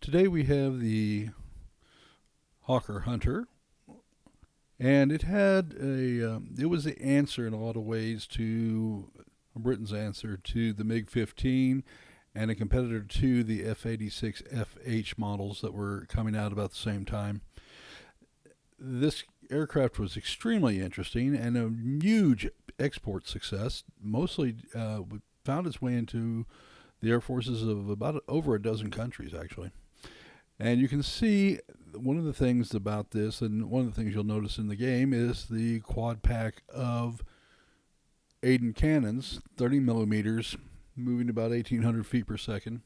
Today we have the Hawker Hunter, and it was the answer in a lot of ways to Britain's answer to the MiG-15 and a competitor to the F-86 FH models that were coming out about the same time. This aircraft was extremely interesting and a huge export success. Mostly found its way into the air forces of about over a dozen countries, actually. And you can see one of the things about this, and one of the things you'll notice in the game, is the quad pack of Aden cannons, 30 millimeters, moving about 1,800 feet per second,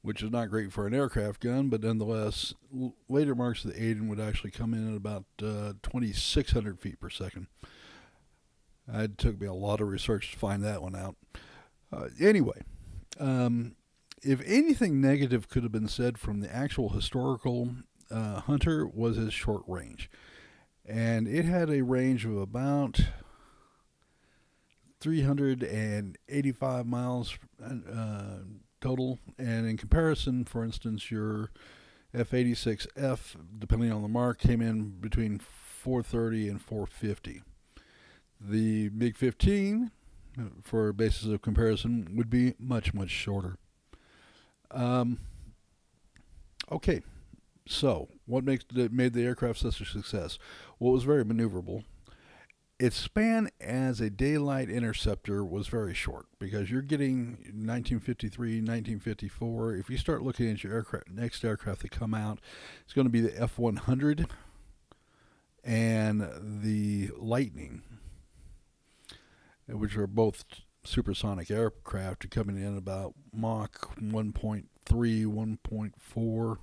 which is not great for an aircraft gun, but nonetheless, later marks of the Aden would actually come in at about 2,600 feet per second. It took me a lot of research to find that one out. Anyway, if anything negative could have been said from the actual historical Hunter, was his short range. And it had a range of about 385 miles total. And in comparison, for instance, your F-86F, depending on the mark, came in between 430 and 450. The MiG-15, for a basis of comparison, would be much, much shorter. Okay, so what made the aircraft such a success? Well, it was very maneuverable. Its span as a daylight interceptor was very short because you're getting 1953, 1954. If you start looking at your next aircraft that come out, it's going to be the F-100 and the Lightning, which are both supersonic aircraft, coming in about Mach 1.3, 1.4.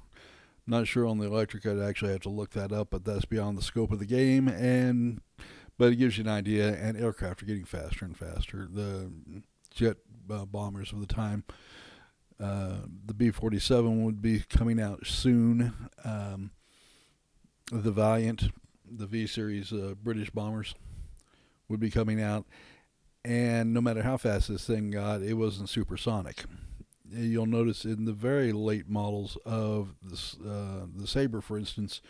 Not sure on the electric. I'd actually have to look that up, but that's beyond the scope of the game. But it gives you an idea, and aircraft are getting faster and faster. The jet bombers of the time, the B-47 would be coming out soon. The Valiant, the V-series British bombers, would be coming out. And no matter how fast this thing got, it wasn't supersonic. You'll notice in the very late models of the Sabre, for instance,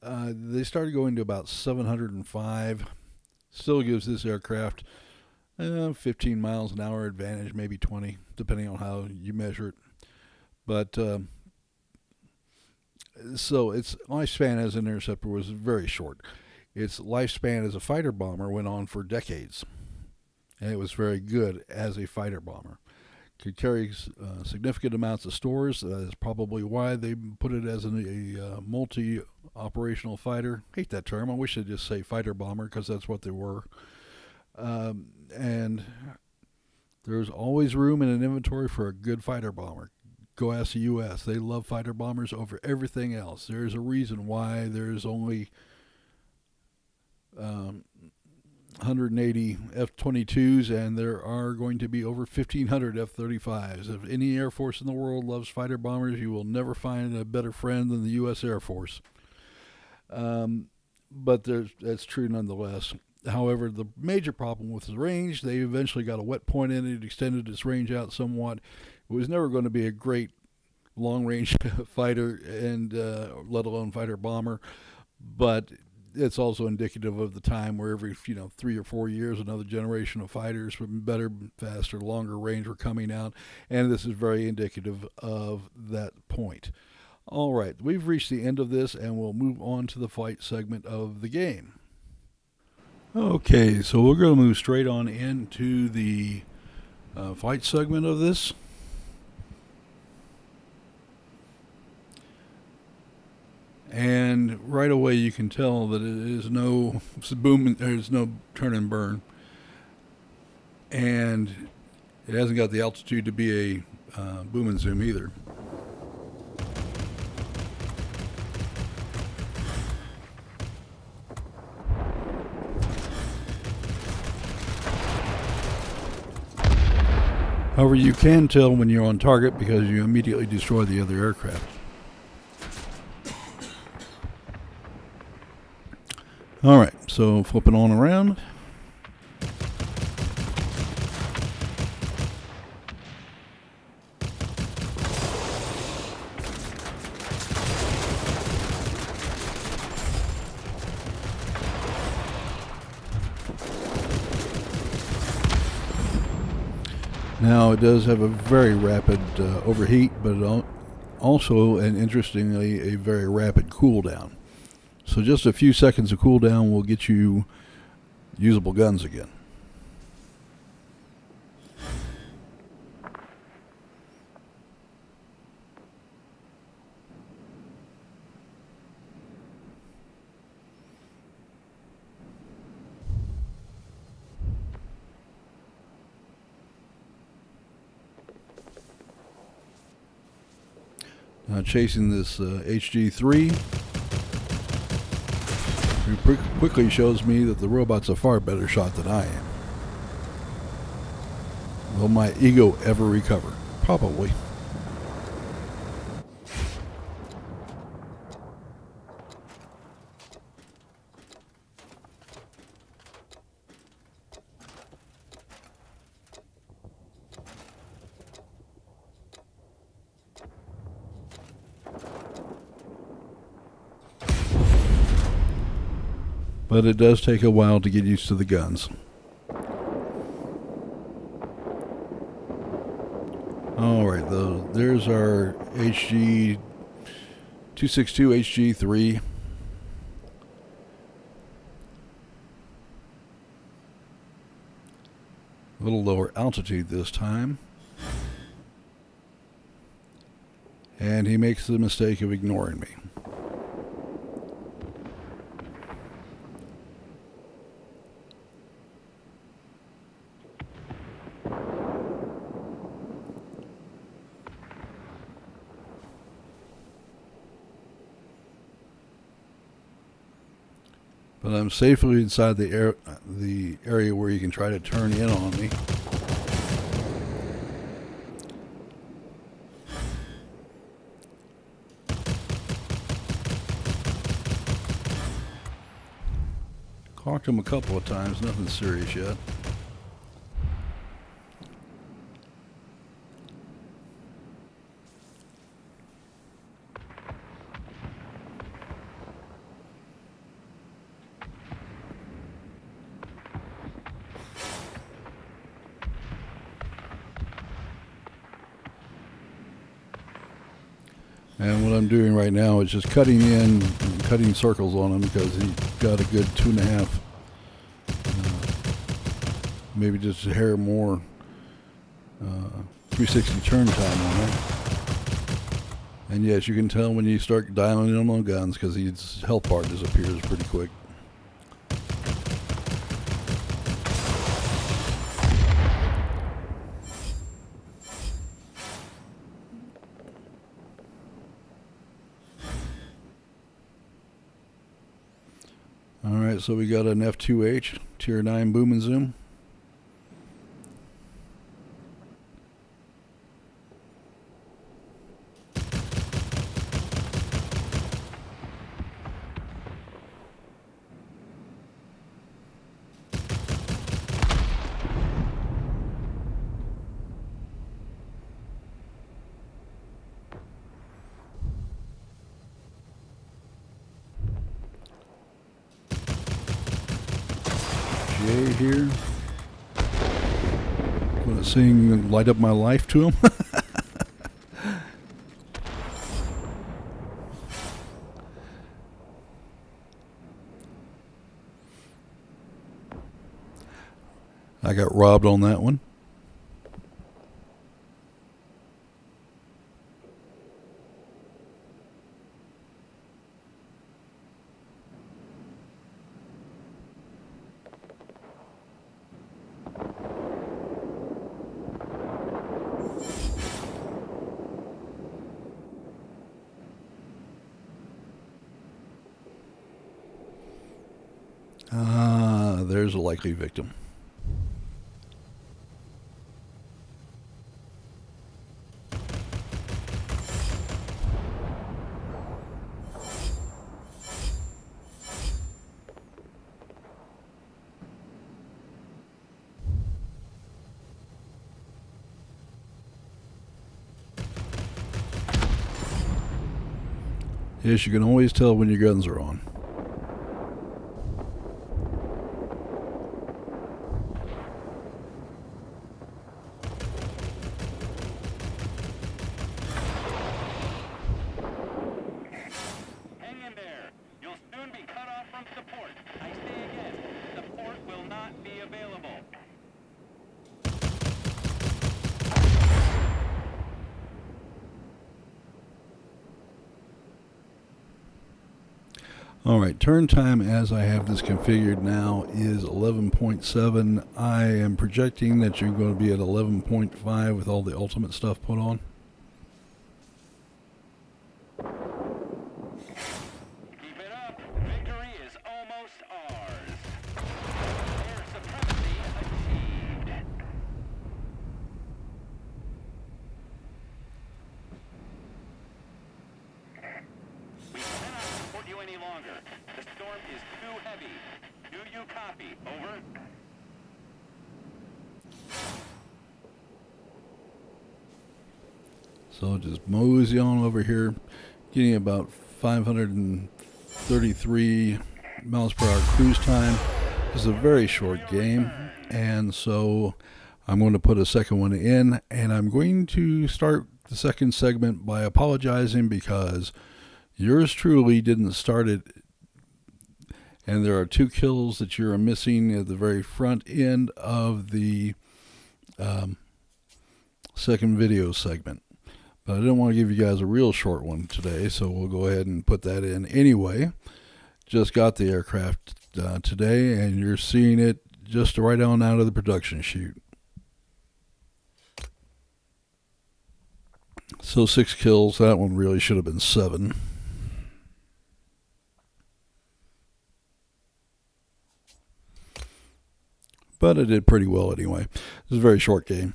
they started going to about 705. Still gives this aircraft 15 miles an hour advantage, maybe 20, depending on how you measure it. But so its lifespan as an interceptor was very short. Its lifespan as a fighter bomber went on for decades. And it was very good as a fighter bomber. Could carry significant amounts of stores. That is probably why they put it as a multi-operational fighter. Hate that term. I wish they'd just say fighter bomber, because that's what they were. And there's always room in an inventory for a good fighter bomber. Go ask the U.S. They love fighter bombers over everything else. There's a reason why there's only 180 F-22s, and there are going to be over 1,500 F-35s. If any Air Force in the world loves fighter bombers, you will never find a better friend than the U.S. Air Force. But that's true nonetheless. However, the major problem with the range, they eventually got a wet point in it, extended its range out somewhat. It was never going to be a great long-range fighter, and let alone fighter bomber, but it's also indicative of the time where every 3 or 4 years another generation of fighters with better, faster, longer range were coming out, and this is very indicative of that point. All right, we've reached the end of this, and we'll move on to the flight segment of the game. Okay, so we're going to move straight on into the flight segment of this. And right away you can tell that it is no boom, there's no turn and burn. And it hasn't got the altitude to be a boom and zoom either. However, you can tell when you're on target because you immediately destroy the other aircraft. All right, so flip it on around. Now it does have a very rapid overheat, but also, and interestingly, a very rapid cooldown. So just a few seconds of cooldown will get you usable guns again. Now chasing this HG3, it quickly shows me that the robot's a far better shot than I am. Will my ego ever recover? Probably. But it does take a while to get used to the guns. Alright, there's our HG 262 HG3. A little lower altitude this time. And he makes the mistake of ignoring me. But I'm safely inside the area where you can try to turn in on me. Clocked him a couple of times, nothing serious yet. And what I'm doing right now is just cutting in and cutting circles on him because he's got a good 2.5, maybe just a hair more 360 turn time on him. And yes, you can tell when you start dialing in on guns because his health bar disappears pretty quick. Alright, so we got an F2H, Tier 9 boom and zoom. Here. I'm going to sing Light Up My Life to him. I got robbed on that one. There's a likely victim. Yes, you can always tell when your guns are on. Alright, turn time as I have this configured now is 11.7. I am projecting that you're going to be at 11.5 with all the ultimate stuff put on. Keep it up. Victory is almost ours. Air supremacy achieved. We cannot support you any longer. The storm is too heavy. Do you copy? Over. So just mosey on over here, getting about 533 miles per hour cruise time. This is a very short game, and so I'm going to put a second one in, and I'm going to start the second segment by apologizing because yours truly didn't start it, and there are 2 kills that you're missing at the very front end of the second video segment. But I didn't want to give you guys a real short one today, so we'll go ahead and put that in anyway. Just got the aircraft today, and you're seeing it just right on out of the production chute. So 6 kills. That one really should have been 7. But I did pretty well anyway. It was a very short game.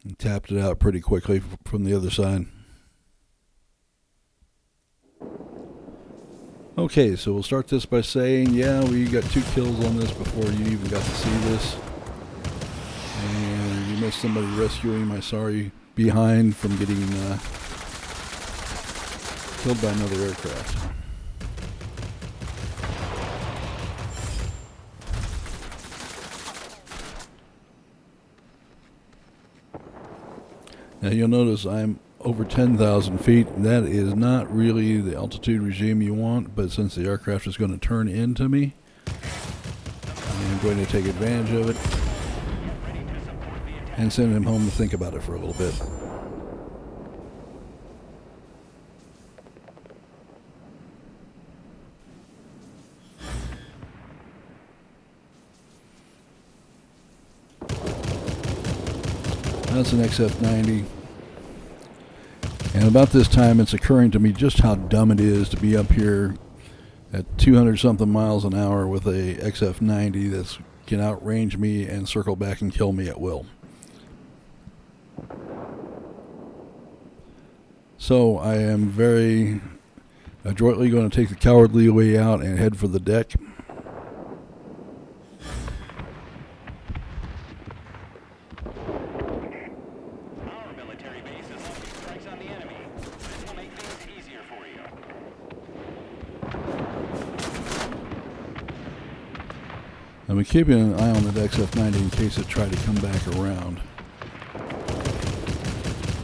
And tapped it out pretty quickly from the other side. Okay, so we'll start this by saying, yeah, we got 2 kills on this before you even got to see this. And you missed somebody rescuing my sorry behind from getting killed by another aircraft. Now you'll notice I'm over 10,000 feet. That is not really the altitude regime you want, but since the aircraft is going to turn into me, I'm going to take advantage of it and send him home to think about it for a little bit. That's an XF-90. And about this time, it's occurring to me just how dumb it is to be up here at 200 something miles an hour with a XF-90 that can outrange me and circle back and kill me at will. So I am very adroitly going to take the cowardly way out and head for the deck. I've been keeping an eye on that XF-90 in case it tried to come back around,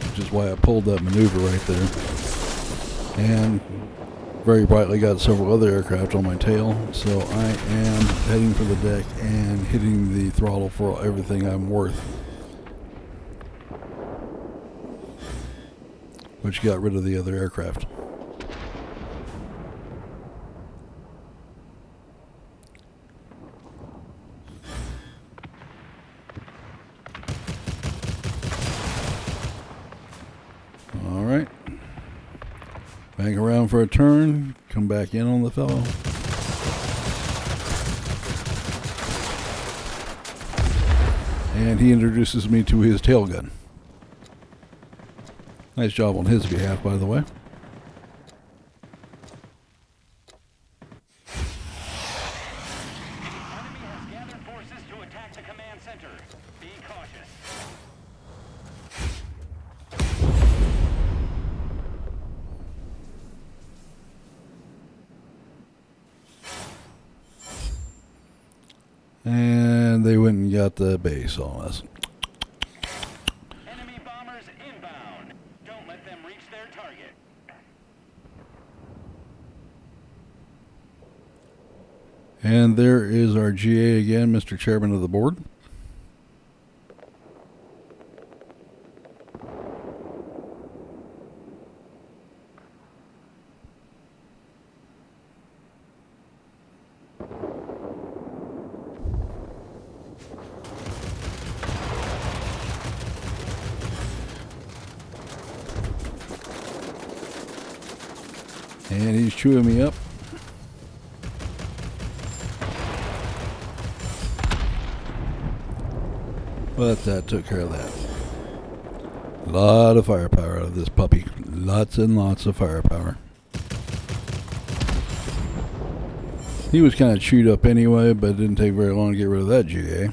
which is why I pulled that maneuver right there. And very brightly got several other aircraft on my tail, so I am heading for the deck and hitting the throttle for everything I'm worth, which got rid of the other aircraft. Alright, back around for a turn, come back in on the fellow. And he introduces me to his tail gun. Nice job on his behalf, by the way. Enemy has gathered forces to attack the command center. Be cautious. And they went and got the base on us. Enemy bombers inbound. Don't let them reach their target. And there is our GA again, Mr. Chairman of the Board. And he's chewing me up. But that took care of that. A lot of firepower out of this puppy. Lots and lots of firepower. He was kind of chewed up anyway, but it didn't take very long to get rid of that GA.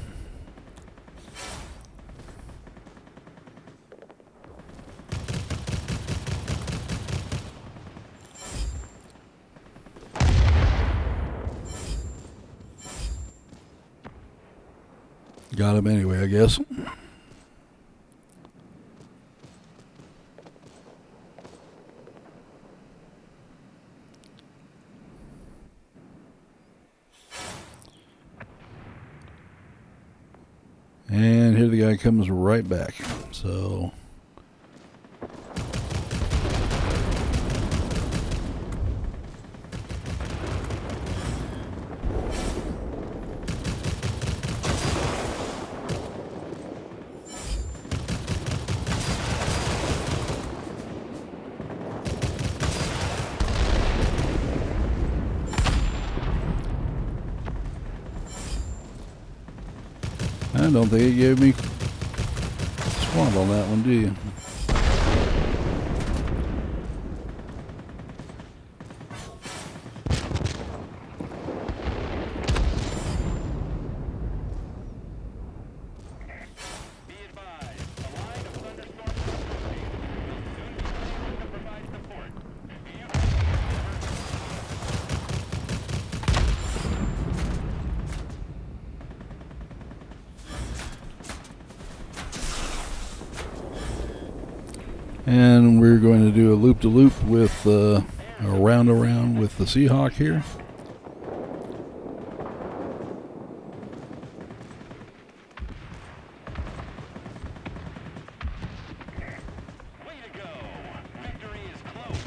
Got him anyway, I guess. And here the guy comes right back. So I don't think it gave me swamp on that one, do you? Be advised, a line of thunderstorms is approaching. We'll soon be unable to provide support. Do you And we're going to do a loop-to-loop with a round-around with the Seahawk here. Way to go! Victory is close.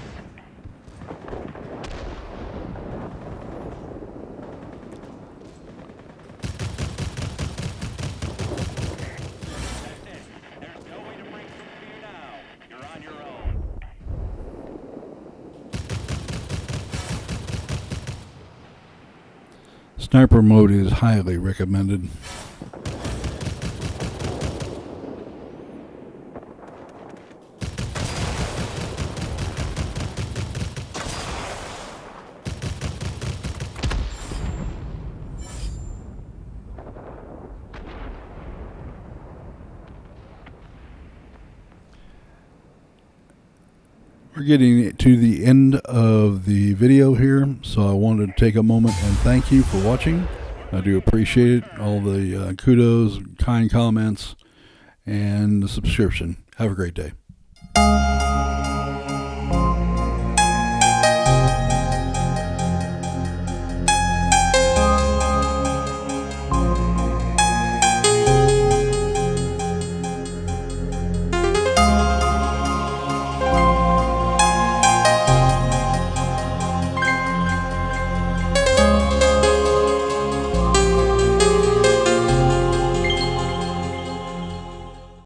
That's it. There's no way to break through for you now. You're on your own. Sniper mode is highly recommended. We're getting to the end of the video here, so I wanted to take a moment and thank you for watching. I do appreciate it, all the kudos, kind comments, and the subscription. Have a great day.